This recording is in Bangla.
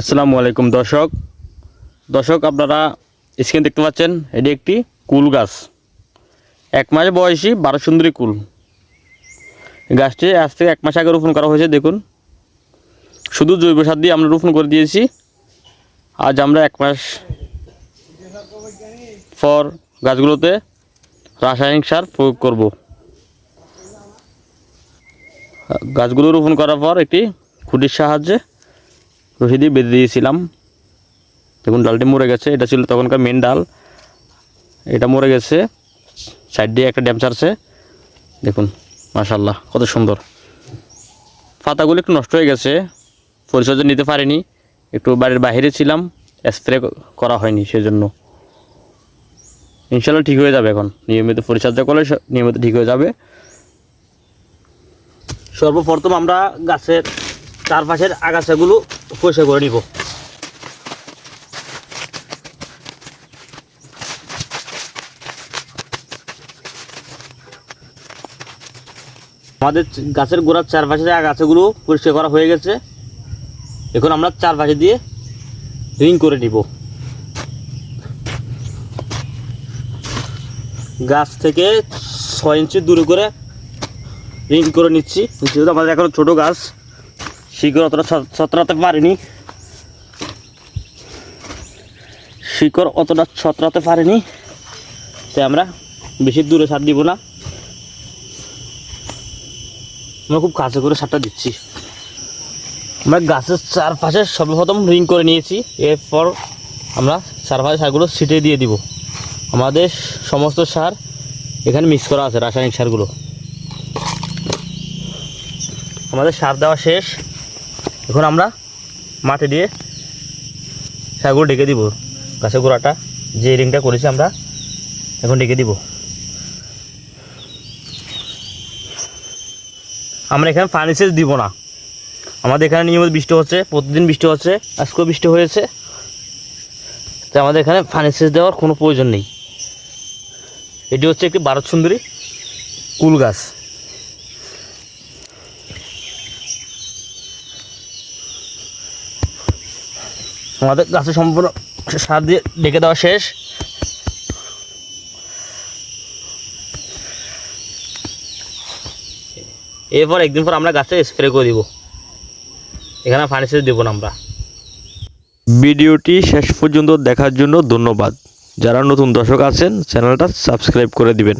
আসসালামু আলাইকুম দর্শক দর্শক আপনারা স্ক্রিন দেখতে পাচ্ছেন, এটি একটি কুল গাছ। 1 মাস বয়সী 12 সুন্দরী কুল। গাছটি আজ থেকে 1 মাস আগে রোপণ করা হয়েছে। দেখুন, শুধু জৈব সার দিয়ে আমরা রোপণ করে দিয়েছি। আজ আমরা 1 মাস পর গাছগুলোতে রাসায়নিক সার প্রয়োগ করব। গাছগুলো রোপণ করার পর একটি খুঁটির সাহায্যে রশি দিয়ে বেঁধে দিয়েছিলাম। দেখুন, ডালটি মরে গেছে। এটা ছিল তখনকার মেন ডাল, এটা মরে গেছে। সাইড দিয়ে একটা ড্যাম ছাড়ছে। দেখুন, মাশাআল্লাহ কত সুন্দর। পাতাগুলো একটু নষ্ট হয়ে গেছে, পরিচর্যা নিতে পারিনি, একটু বাড়ির বাইরে ছিলাম, স্প্রে করা হয়নি, সেজন্য। ইনশাআল্লাহ ঠিক হয়ে যাবে। এখন নিয়মিত পরিচর্যা করলে নিয়মিত ঠিক হয়ে যাবে। সর্বপ্রথম আমরা গাছের চারপাশের আগাছাগুলো পরিষ্কার করে নিব। আমাদের গাছের গোড়ার চারপাশে আগাছাগুলো পরিষ্কার করা হয়ে গেছে। এখন আমরা চারপাশে দিয়ে রিং করে নিব। গাছ থেকে 6 ইঞ্চি দূরে করে রিং করে নিচ্ছি। যেহেতু আমাদের এখন ছোটো গাছ, শিকড় অতটা ছত্রাতে পারেনি, তাই আমরা বেশি দূরে সার দিব না। আমরা খুব কাছে করে সারটা দিচ্ছি। আমরা গাছের চারপাশে সর্বপ্রথম রিং করে নিয়েছি। এরপর আমরা চারপাশে সারগুলো ছিটিয়ে দিয়ে দিব। আমাদের সমস্ত সার এখানে মিক্স করা আছে, রাসায়নিক সারগুলো। আমাদের সার দেওয়া শেষ। এখন আমরা মাটি দিয়ে সারগুলো ঢেকে দিব। গাছের গোড়াটা যে রিংটা করেছি আমরা এখন ঢেকে দিব। আমরা এখানে পানি সেচ দিব না। আমাদের এখানে নিয়মিত বৃষ্টি হচ্ছে, প্রতিদিন বৃষ্টি হচ্ছে, আজকেও বৃষ্টি হয়েছে, তাই আমাদের এখানে পানি সেচ দেওয়ার কোনো প্রয়োজন নেই। এটি হচ্ছে একটি ভারত সুন্দরী কুল গাছ। আমাদের গাছে সম্পূর্ণ সার দিয়ে ঢেকে দেওয়া শেষ। এরপর একদিন পর আমরা গাছে স্প্রে করে দিব। এখানে পানি সেচ দেবো না আমরা। ভিডিওটি শেষ পর্যন্ত দেখার জন্য ধন্যবাদ। যারা নতুন দর্শক আছেন, চ্যানেলটা সাবস্ক্রাইব করে দিবেন।